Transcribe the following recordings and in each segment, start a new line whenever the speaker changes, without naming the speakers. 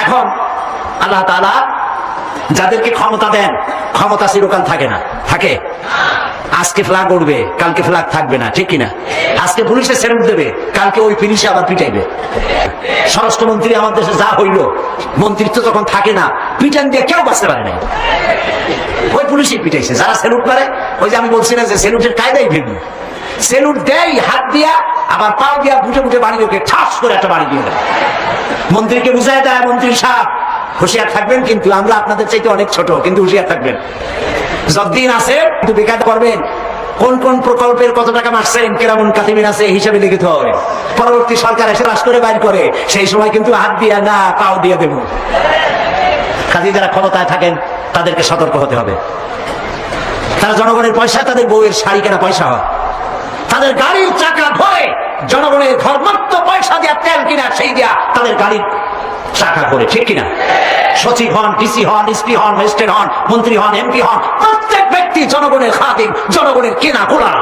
এখন আল্লাহ তাআলা যাদেরকে ক্ষমতা দেন, ক্ষমতা চিরকাল থাকে না, থাকে? আজকে ফ্ল্যাগ উঠবে, কালকে ফ্ল্যাগ থাকবে না, ঠিক কিনা? আজকে পুলিশে স্যালুট দেবে, কালকে ওই পুলিশে আবার পিটাইবে। স্বরাষ্ট্রমন্ত্রী আমার দেশে যা হইল, মন্ত্রিত্ব যখন থাকে না, পিটান দিয়ে কেউ বাঁচতে পারে না, ওই পুলিশই পিটাইছে। যারা স্যালুট করে, ওই যে আমি বলছি না যে স্যালুটের কায়দাই ভিন্ন, স্যালুট দেয় হাত দিয়া, আবার পাও দিয়া বুটে বুটে বাড়ি ওকে ঠাস করে একটা বাড়ি দিয়ে দেয়। মন্ত্রীকে বুঝায় দেয়, মন্ত্রী সাহেব হুঁশিয়ার থাকবেন, কিন্তু আমরা আপনাদের চাইতে অনেক ছোট, কিন্তু হুঁশিয়ার থাকবেন, যতদিন আছে কিন্তু বেকার করবেন। কোন কোন প্রকল্পের কত টাকা মারছেন, কেরামন কাতিমিন আছে, হিসাবে লিখিত হয়। পরবর্তী সরকার এসে রাশ করে বাইর করে, সেই সময় কিন্তু হাত দিয়া না, পাও দিয়ে দেব। কাজে যারা ক্ষমতায় থাকেন তাদেরকে সতর্ক হতে হবে। তারা জনগণের পয়সা, তাদের বউয়ের শাড়ি কেনা পয়সা হয়, তাদের গাড়ির চাকা ভরে জনগণের ধর্মাত্ম পয়সা দিয়া তেল কিনা, সেই দিয়া তাদের গাড়ির চাকা করে, ঠিক কিনা? সচিব হন, ডিসি হন, এসপি হন, ম্যাজিস্ট্রেট হন, মন্ত্রী হন, এমপি হন, প্রত্যেক ব্যক্তি জনগণের খাদিম, জনগণের কেনা গোলাম।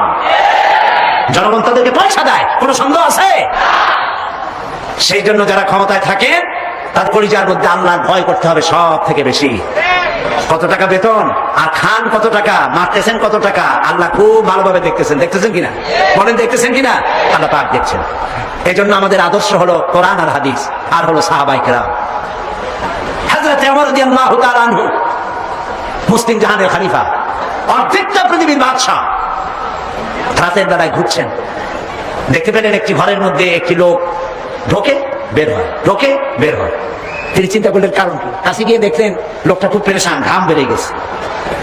জনগণ তাদেরকে পয়সা দেয়, কোনো সন্দেহ আছে? সেই জন্য যারা ক্ষমতায় থাকেন তার পরিচয়ের মধ্যে আল্লাহর ভয় করতে হবে সব থেকে বেশি। কত টাকা বেতন আর খান কত টাকা, মারতেছেন কত টাকা, আল্লাহ খুব ভালোভাবে দেখতেছেন। দেখতেছেন কিনা বলেন, দেখতেছেন কিনা? আল্লাহ পাক দেখছেন। এই জন্য আমাদের আদর্শ হলো কোরআন আর হাদিস, আর হলো সাহাবায়ে কেরাম। হযরত ওমর রাদিয়াল্লাহু তাআলা আনহু মুসলিম জাহানের খলিফা, অর্ধেকটা পৃথিবীর বাদশা, রাতের বেলায় ঘুরছেন, দেখতে পেলেন একটি ঘরের মধ্যে একটি লোক ঢোকে বের হয়, ঢোকে বের হয়। তিনি চিন্তা করলেন কারণ কি, কাছে গিয়ে দেখলেন লোকটা খুব পেরেশান, ঘাম বেড়ে গেছে।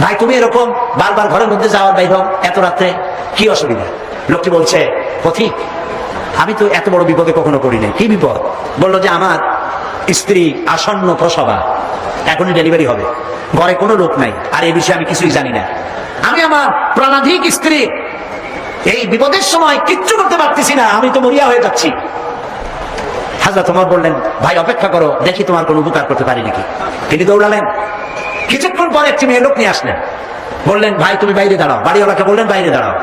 ভাই তুমি এরকম বারবার ঘরের মধ্যে যাওয়ার বাইরে এত রাত্রে কি অসুবিধা? লোকটি বলছে, পথিক আমি তো এত বড় বিপদে কখনো পড়ি নাই। কি বিপদ? বললো যে আমার স্ত্রী আসন্ন প্রসবা, এখনই ডেলিভারি হবে, ঘরে কোনো লোক নাই, আর এই বিষয়ে আমি কিছুই জানি না। আমি আমার প্রাণাধিক স্ত্রী এই বিপদের সময় কিচ্ছু করতে পারতেছি না, আমি তো মরিয়া হয়ে যাচ্ছি। হযরত ওমর বললেন, ভাই অপেক্ষা করো, দেখি তোমার কোনো উপকার করতে পারি নাকি। তিনি দৌড়ালেন, কিছুক্ষণ পরে একটি মেয়ে লোক নিয়ে আসলেন, বললেন ভাই তুমি বাইরে দাঁড়াও। বাড়িওয়ালাকে বললেন বাইরে দাঁড়াও।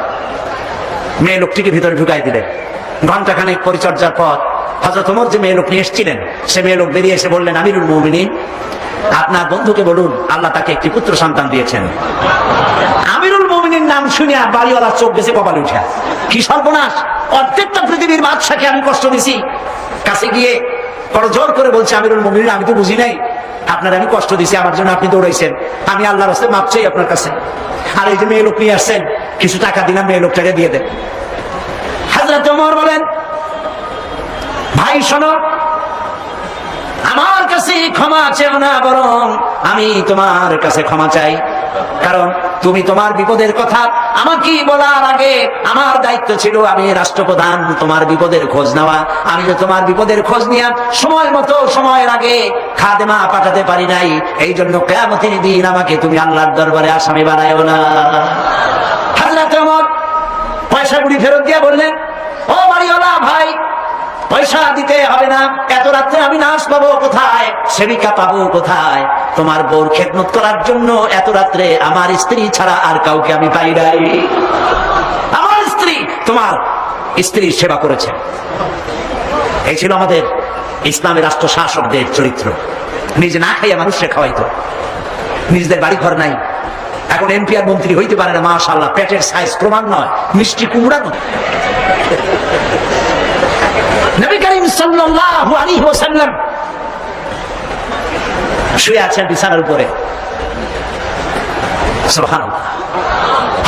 মেয়ে লোকটিকে ভিতরে ঢুকাই দিলেন। ঘন্টাখানেক পরিচর্যার পর হযরত ওমর যে মেয়ে লোক নিয়ে এসেছিলেন, সে মেয়ে লোক বেরিয়ে এসে বললেন, আমিরুল মুমিনিন আপনার বন্ধুকে বলুন আল্লাহ তাকে একটি পুত্র সন্তান দিয়েছেন। আমিরুল মুমিনিন নাম শুনিয়া বাড়িওয়ালার চোখ গেছে কপালে উঠা, কি সর্বনাশ, অর্ধেকটা পৃথিবীর বাদশাকে আমি কষ্ট দিছি। কাছে গিয়ে বড় জোর করে বলছে, আমিরুল মুমিনিন আমি তো বুঝি নাই, আপনার আমি কষ্ট দিছি, আমার জন্য আপনি দৌড়াইছেন, আমি আল্লাহর রাস্তায় মাপ চাই আপনার কাছে। আর এই যে মেয়ে লোক নিয়ে আসছেন, কিছু টাকা দিলাম, মেয়ে লোকটাকে দিয়ে দেন। হযরত ওমর বলেন, ভাই শোনো, আমার কাছে ক্ষমা চেও না, বরং আমি তোমার কাছে ক্ষমা চাই, কারণ তুমি তোমার বিপদের কথা আমাকে বলার আগে আমার দায়িত্ব ছিল, আমি রাষ্ট্রপ্রধান, তোমার বিপদের খোঁজ নেওয়া। আমি যে তোমার বিপদের খোঁজ নিয়ে সময় মতো সময়ের আগে খাদেমা পাঠাতে পারি নাই, এই জন্য কিয়ামতের দিন আমাকে তুমি আল্লাহর দরবারে আসামি বানায়ো না। হযরত ওমর পয়সা গুলি ফেরত দিয়ে বললেন, ও বাড়িওয়ালা ভাই, পয়সা দিতে হবে না, এত রাত্রে আমি নাশ পাবো কোথায়, সেবিকা পাবো কোথায়? তোমার বউর খেদমত করার জন্য এত রাত্রে আমার স্ত্রী ছাড়া আর কাউকে আমি পাই নাই। আমার স্ত্রী তোমার স্ত্রীর সেবা করেছে। এই ছিল আমাদের ইসলামের রাষ্ট্র শাসকদের চরিত্র। নিজে না খাইয়া মানুষকে খাওয়াইতো, নিজেদের বাড়ি ঘর নাই, এখন এমপি আর মন্ত্রী হইতে পারে না, মাশাআল্লাহ, পেটের সাইজ প্রমাণ নয়, মিষ্টি কুমড়া নয়। নবী করিম সাল্লাল্লাহু আলাইহি ওয়াসাল্লাম শুয়ে আছেন বিছানার উপরে, সুবহানাল্লাহ।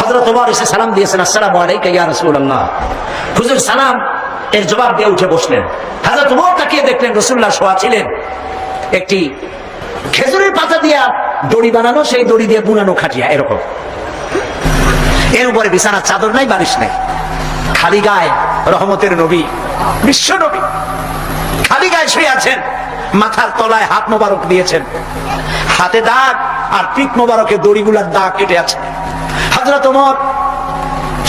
হযরত ওমর এসে সালাম দিয়েছেন, আসসালামু আলাইকা ইয়া রাসূলুল্লাহ। হুজুর সালাম এর জবাব দিয়ে উঠে বসলেন। হযরত ওমর তাকিয়ে দেখলেন রাসূলুল্লাহ শোয়া ছিলেন, একটি খেজুরের পাতা দিয়ে দড়ি বানানো, সেই দড়ি দিয়ে বুনানো খাটিয়া এরকম, এর উপরে বিছানার চাদর নাই, বালিশ নাই, খালি গায়ে রহমতের নবী, বিশ্ব নবী খালি গায়ে শুয়ে আছেন, মাথার তলায় হাত মোবারক দিয়েছেন, হাতে দাগ আর পিঠ মোবারকে দড়িগুলার দাগ কেটে আছে। হযরত ওমর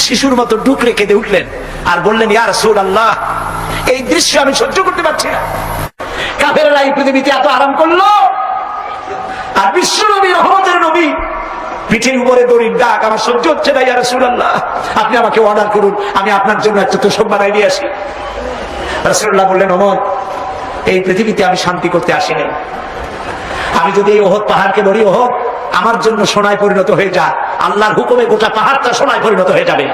শিশুর মতো ডুকরে কেঁদে উঠলেন আর বললেন, ইয়া রাসূলুল্লাহ, এই দৃশ্য আমি সহ্য করতে পারছি না। কাফেররা এই পৃথিবীতে এত আরাম করলো, আর বিশ্ব নবী রহমতের নবী পিঠের উপরে দড়ির দাগ, আমার সহ্য হচ্ছে না, ইয়া রাসূলুল্লাহ, আপনি আমাকে অর্ডার করুন, আমি আপনার জন্য একটা তোষক বানাই নিয়ে আসি। রাসূলুল্লাহ বললেন, ওমর, এই পৃথিবীতে আমি শান্তি করতে আসিনি, আমি যদি এই ওহদ পাহাড়কে বলি, ওহদ আমার জন্য সোনায় পরিণত হয়ে যা, আল্লাহর হুকুমে গোটা পাহাড়টা সোনায় পরিণত হয়ে যাবে।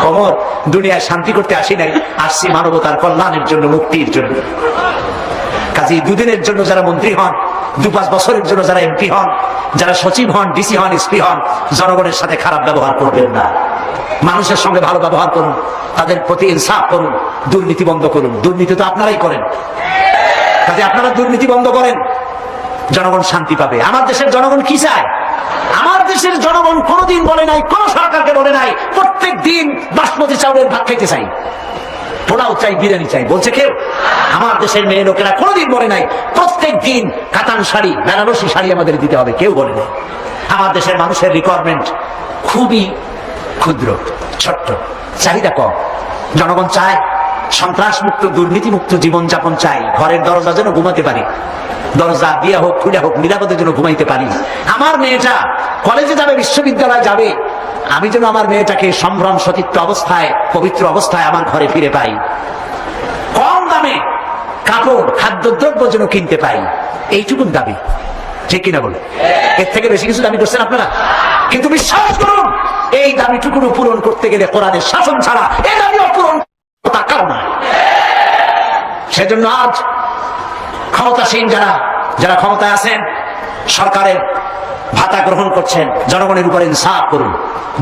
ওমর, দুনিয়ায় শান্তি করতে আসি নাই, আসছি মানবতার কল্যাণের জন্য, মুক্তির জন্য। কাজে দুদিনের জন্য যারা মন্ত্রী হন, 2-5 বছরের জন্য যারা এমপি হন, যারা সচিব হন, ডিসি হন, এসপি হন, জনগণের সাথে খারাপ ব্যবহার করবেন না। মানুষের সঙ্গে ভালো ব্যবহার করুন, তাদের প্রতি ইনসাফ করুন, দুর্নীতি বন্ধ করুন। দুর্নীতি তো আপনারাই করেন, কাজে আপনারা দুর্নীতি বন্ধ করেন, জনগণ শান্তি পাবে। আমার দেশের জনগণ কি চায়? আমার দেশের জনগণ কোনোদিন বলে নাই, কোন সরকারকে বলে নাই প্রত্যেক দিন বাসমতি চাউলের ভাত খাইতে চাই, পোলাও চাই, বিরিয়ানি চাই, বলছে কেউ? আমার দেশের মেয়ে লোকেরা কোনোদিন বলে নাই প্রত্যেক দিন কাতান শাড়ি, বেনারসি শাড়ি আমাদের দিতে হবে, কেউ বলে নাই। আমার দেশের মানুষের রিকোয়ারমেন্ট খুবই ক্ষুদ্র, ছোট্ট, চাহিদা কম। জনগণ চায় সন্ত্রাস মুক্ত, দুর্নীতি মুক্ত জীবনযাপন চাই, ঘরের দরজা যেন ঘুমাতে পারি, দরজা দিয়া হোক খুলে হোক নিরাপদে যেন ঘুমাইতে পারি। আমার মেয়েটা কলেজে যাবে, বিশ্ববিদ্যালয়ে যাবে, আমি যেন আমার মেয়েটাকে সম্ভ্রম সতীত্ব অবস্থায়, পবিত্র অবস্থায় আমার ঘরে ফিরে পাই। কম দামে কাপড়, খাদ্যদ্রব্য যেন কিনতে পাই, এইটুকুন দাবি, ঠিক কিনা বলে? এর থেকে বেশি কিছু দাবি করছেন আপনারা? কিন্তু বিশ্বাস করুন, এই দাবিটুকুন পূরণ করতে গেলে কোরআনের শাসন ছাড়া এই দাবিও পূরণ করার কারণ না। সেজন্য আজ ক্ষমতাসীন যারা ক্ষমতায় আছেন, সরকারের ভাতা গ্রহণ করছেন, জনগণের উপর ইনসাফ করুন,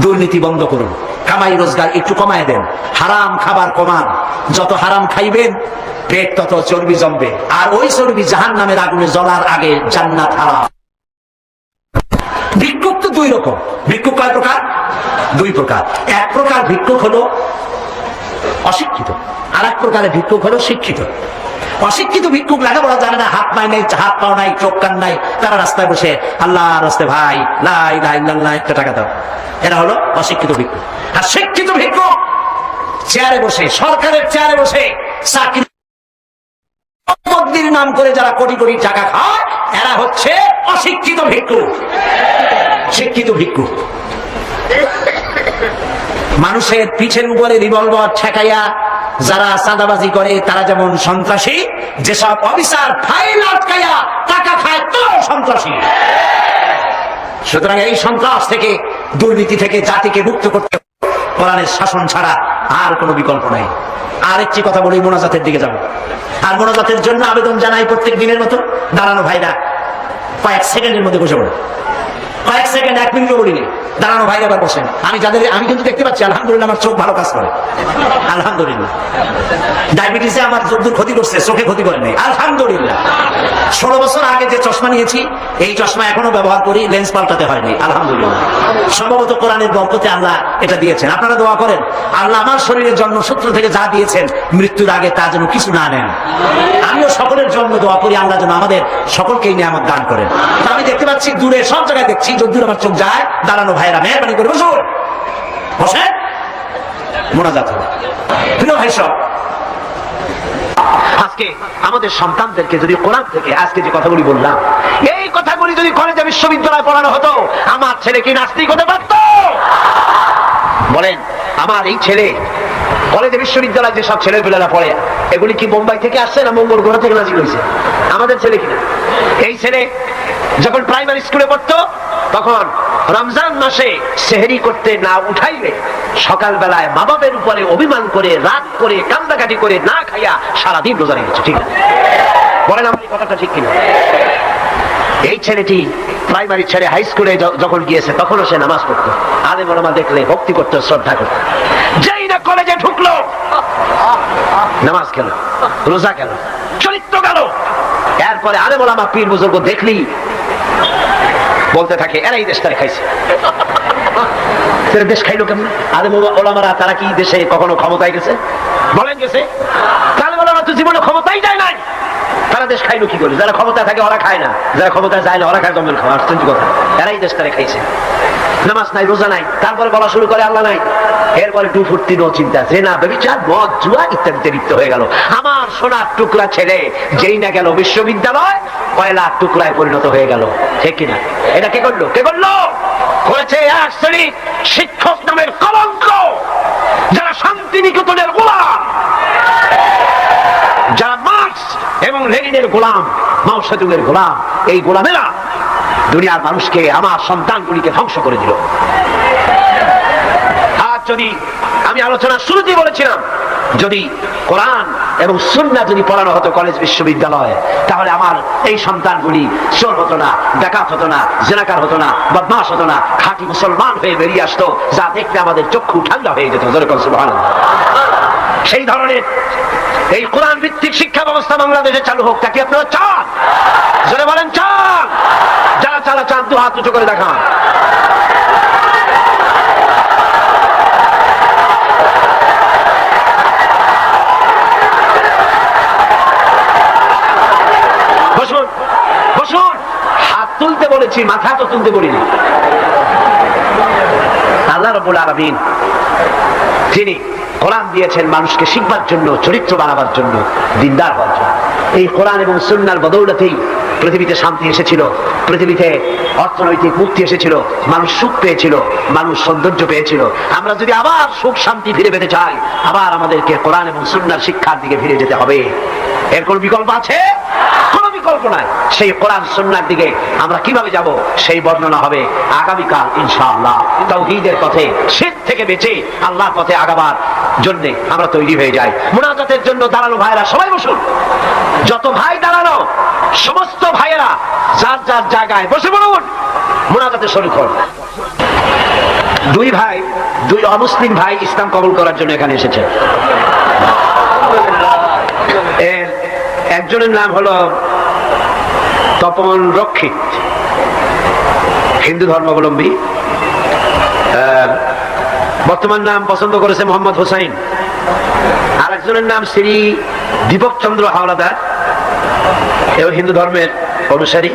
দুর্নীতি বন্ধ করুন, কামাই রোজগার একটু কমায় দেন, হারাম খাবার কমান। যত হারাম খাইবেন পেট তত চর্বি জমবে, আর ওই চর্বি জাহান্নামের আগুনে জ্বলার আগে জান্নাত হারাম। ভিক্ষুক তো 2 রকম। ভিক্ষুক কয় প্রকার? 2 প্রকার। এক প্রকার ভিক্ষুক হলো অশিক্ষিত, আর এক প্রকারের ভিক্ষুক হলো শিক্ষিত। অশিক্ষিত ভিক্ষুক লেখাপড়া জানে না, হাত পায় নাই, হাত পাও নাই, চোখ কান নাই, তারা রাস্তায় বসে আল্লাহর রাস্তায় ভাই লা ইলাহা ইল্লাল্লাহ একটা টাকা দাও, এরা হলো অশিক্ষিত ভিক্ষুক। আর শিক্ষিত ভিক্ষুক চেয়ারে বসে, সরকারের চেয়ারে বসে চাকরি নাম করে যারা কোটি কোটি টাকা খায়, এরা হচ্ছে অশিক্ষিত ভিক্ষুক। শিক্ষিত ভিক্ষুক মানুষের পিঠের উপরে রিভলভার ঠেকাইয়া যারা চাঁদাবাজি করে, তারা যেমন সন্ত্রাসী, যেসব অফিসার ফাইল আটকাইয়া টাকা খায় তারাও সন্ত্রাসী। সুতরাং এই সন্ত্রাস থেকে, দুর্নীতি থেকে জাতিকে মুক্ত করতে কোরআনের শাসন ছাড়া আর কোনো বিকল্প নাই। আর একটি কথা বলি, মোনাজাতের দিকে যাব। আর মোনাজাতের জন্য আবেদন জানাই প্রত্যেক দিনের মতো, দাঁড়ানো ভাইরা কয়েক সেকেন্ডের মধ্যে বসে পড়ে, কয়েক সেকেন্ড, 1 মিনিটও বলিনি, দাঁড়ানো ভাই আবার বসেন। আমি কিন্তু দেখতে পাচ্ছি আলহামদুলিল্লাহ আমার চোখ ভালো কাজ করে, আলহামদুলিল্লাহ। ডায়াবেটিসে আমার যদ্দূর ক্ষতি করছে, চোখে ক্ষতি করে নেই, আলহামদুলিল্লাহ। 16 বছর আগে যে চশমা নিয়েছি, এই চশমা এখনো ব্যবহার করি, লেন্স পাল্টাতে হয়নি, আলহামদুলিল্লাহ। সম্ভবত কোরআনের বরকতে আল্লাহ এটা দিয়েছেন। আপনারা দোয়া করেন আল্লাহ আমার শরীরের জন্মসূত্র থেকে যা দিয়েছেন, মৃত্যুর আগে তা যেন কিছু না নেন। আমিও সকলের জন্য দোয়া করি আল্লাহ যেন আমাদের সকলকেই নিয়ামত দান করেন। আমি দেখতে পাচ্ছি দূরে, সব জায়গায় দেখছি, যদ্দূর আমার চোখ যায়, দাঁড়ানো ভাইরা মেহরবানি করে বসুন, বসে মোনাজাত হবে। প্রিয় ভাই সব, আজকে আমাদের সন্তানদেরকে যদি কোরআন থেকে আজকে যে কথাগুলি বললাম, এই কথাগুলি যদি কলেজে বিশ্ববিদ্যালয়ে পড়ানো হতো, আমার ছেলে কি নাস্তিক হতে পারত? বলেন, আমার এই ছেলে কলেজে বিশ্ববিদ্যালয়ে যে সব ছেলেপেলেরা পড়ে, এগুলি কি বোম্বাই থেকে আসছে না মঙ্গল গ্রহ থেকে নাজিল হয়েছে? আমাদের ছেলে কিনা? এই ছেলে যখন প্রাইমারি স্কুলে পড়তো, তখন রমজান মাসে সেহরি করতে না উঠাইলে সকালবেলায় মা বাপের উপরে অভিমান করে, রাত করে, কান্দাকাটি করে না খাইয়া সারাদিন রোজা রেখেছে। ঠিক আছে? বলেন আমার এই কথাটা ঠিক কিনা? এই ছেলেটি প্রাইমারি ছেড়ে হাই স্কুলে যখন গিয়েছে, তখনও সে নামাজ পড়তো, আলেম ওলামা দেখলে ভক্তি করতো, শ্রদ্ধা করতো। যেই না কলেজে ঢুকলো, নামাজ গেল, রোজা গেল, চরিত্র গেল। এরপরে আলেম ওলামা পীর বুজুর্গ দেখলি বলতে থাকে, এরাই দেশটারে খাইছে। দেশ খাইলো কেমন? আলেম ওলামারা তারা কি দেশে কখনো ক্ষমতায় গেছে? বলেন গেছে? আলেম ওলামা তো জীবনে ক্ষমতাই যায় নাই, তারা দেশ খাইলো কি করে? যারা ক্ষমতায় থাকে ওরা খায় না, যারা ক্ষমতায় যায় না ওরা খায় জঙ্গল খাওয়া। আশ্চর্য কথা, এরাই দেশটারে খাইছে। নামাজ নাই, রোজা নাই, তারপরে বলা শুরু করে আল্লাহ নাই। এরপরে টু ফুর্তি, নো চিন্তা, জেনা, ব্যভিচার, মদ, জুয়া ইত্যাদিতে লিপ্ত হয়ে গেল। আমার সোনার টুকরা ছেলে যেই না গেল বিশ্ববিদ্যালয়, কয়লার টুকরায় পরিণত হয়ে গেল। ঠিক কিনা? এটা কে করলো? কে করলো? করেছে এক শ্রেণী শিক্ষক নামের কলঙ্ক, যারা শান্তিনিকেতনের গোলাম, যারা মার্কস এবং লেনিনের গোলাম, মাও সেতুংয়ের গোলাম,
এই গোলামেরা দুনিয়ার মানুষকে, আমার সন্তানগুলিকে ধ্বংস করে দিল। আর যদি আমি আলোচনার শুরুতেই বলেছিলাম, যদি কোরআন এবং সুন্নাহ যদি পড়ানো হতো কলেজ বিশ্ববিদ্যালয়ে, তাহলে আমার এই সন্তানগুলি চোর হতো না, ডাকাত হতো না, জিনাকার হতো না, বদমাশ হতো না, খাঁটি মুসলমান হয়ে বেরিয়ে আসতো, যা দেখতে আমাদের চক্ষু ঠান্ডা হয়ে যেত। সুবহানাল্লাহ। সেই ধরনের এই কোরআন ভিত্তিক শিক্ষা ব্যবস্থা বাংলাদেশে চালু হোক, তা কি আপনারা চান? জোরে বলেন চান? যারা চালা চান দু হাত উঁচু করে দেখান। বসুন বসুন, হাত তুলতে বলেছি, মাথা তো তুলতে বলিনি। আল্লাহ রাব্বুল আলামিন তিনি কোরআন দিয়েছেন মানুষকে শিখবার জন্য, চরিত্র বানাবার জন্য, দিনদার হওয়ার জন্য। এই কোরআন এবং সুন্নাহর বদৌলতেই পৃথিবীতে শান্তি এসেছিল, পৃথিবীতে অর্থনৈতিক মুক্তি এসেছিল, মানুষ সুখ পেয়েছিল, মানুষ সৌন্দর্য পেয়েছিল। আমরা যদি আবার সুখ শান্তি ফিরে পেতে চাই, আবার আমাদেরকে কোরআন এবং সুন্নাহর শিক্ষার দিকে ফিরে যেতে হবে। এর কোন বিকল্প আছে? কোন বিকল্প নাই। সেই কোরআন সুন্নাহর দিকে আমরা কিভাবে যাব, সেই বর্ণনা হবে আগামীকাল ইনশাআল্লাহ। তাওহীদের পথে, শিরক থেকে বেঁচে আল্লাহর পথে আগাবার জন্য আমরা তৈরি হয়ে যাই। মুনাজাতের জন্য দাঁড়ানো ভাইরা সবাই বসুন। যত ভাই দাঁড়ানো, সমস্ত ভাইয়েরা যার যার জায়গায় বসে পড়ুন, মুনাজাতে শরীক হন। দুই ভাই, দুই অমুসলিম ভাই ইসলাম কবুল করার জন্য এখানে এসেছে। একজনের নাম হলো তপন রক্ষিত, হিন্দু ধর্মাবলম্বী। বর্তমান নাম পছন্দ করেছে মোহাম্মদ হোসাইন। আর একজনের নাম শ্রী দীপক চন্দ্র হাওলাদার, এও হিন্দু ধর্মের অনুসারী।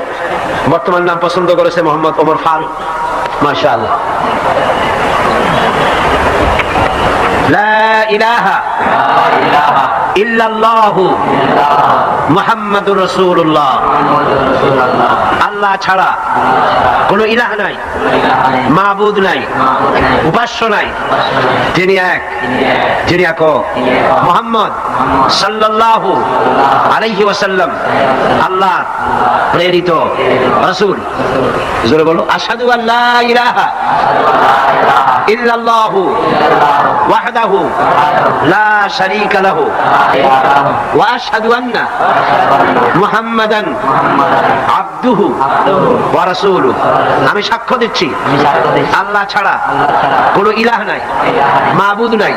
বর্তমান নাম পছন্দ করেছে মোহাম্মদ ওমর ফারুক। মাশাআল্লাহ। লা ইলাহা ইল্লাল্লাহু মুহাম্মাদুর রাসূলুল্লাহ। আল্লাহ ছাড়া কোন ইলাহ নাই, মাবুদ নাই, উপাস্য নাই, তিনি এক, তিনি একক। মুহাম্মদ সাল্লাল্লাহু আলাইহি ওয়াসাল্লাম আল্লাহ প্রেরিত রাসূল। জোরে বলো, আশহাদু আল্লা ইলাহা ইল্লাল্লাহু ওয়াহদাহু লা শারীকা লাহু ওয়া আশহাদু আন্না মুহাম্মাদান আবদুহু ওয়া রাসূলুহু। আমি সাক্ষ্য দিচ্ছি আল্লাহ ছাড়া কোনো ইলাহ নাই, মাবুদ নাই,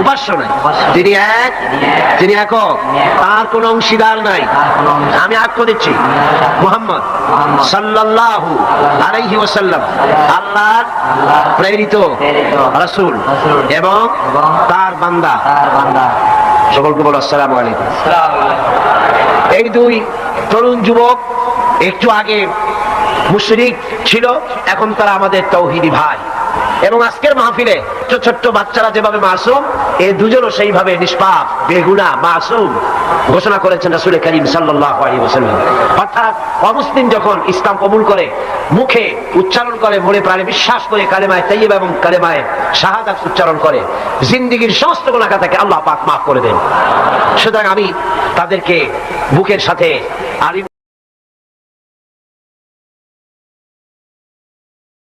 উপাস্য নাই, তিনি এক, তিনি একক, তার কোনো অংশীদার নাই। আমি সাক্ষ্য দিচ্ছি মুহাম্মদ সাল্লাল্লাহু আলাইহি ওয়াসাল্লাম আল্লাহর প্রেরিত রাসূল এবং তার বান্দা। সকলকে বলো আসসালামু আলাইকুম। এই দুই তরুণ যুবক একটু আগে মুশরিক ছিল, এখন তারা আমাদের তাওহীদি ভাই। এবং আজকের মাহফিলে ছোট্ট বাচ্চারা যেভাবে মাসুম, এই দুজনও সেইভাবে নিষ্পাপ, বেগুনাহ, মাসুম ঘোষণা করেছেন রাসূল করিম সাল্লাল্লাহু আলাইহি ওয়াসাল্লাম। অর্থাৎ অমুসলিম যখন ইসলাম কবুল করে, মুখে উচ্চারণ করে, মনে প্রাণে বিশ্বাস করে কালেমায়ে তাইয়্যিবা এবং কালেমায়ে শাহাদাত উচ্চারণ করে, জিন্দেগীর সমস্ত গুনাহ থেকে আল্লাহ পাক মাফ করে দেন। সুতরাং আমি তাদেরকে বুকের সাথে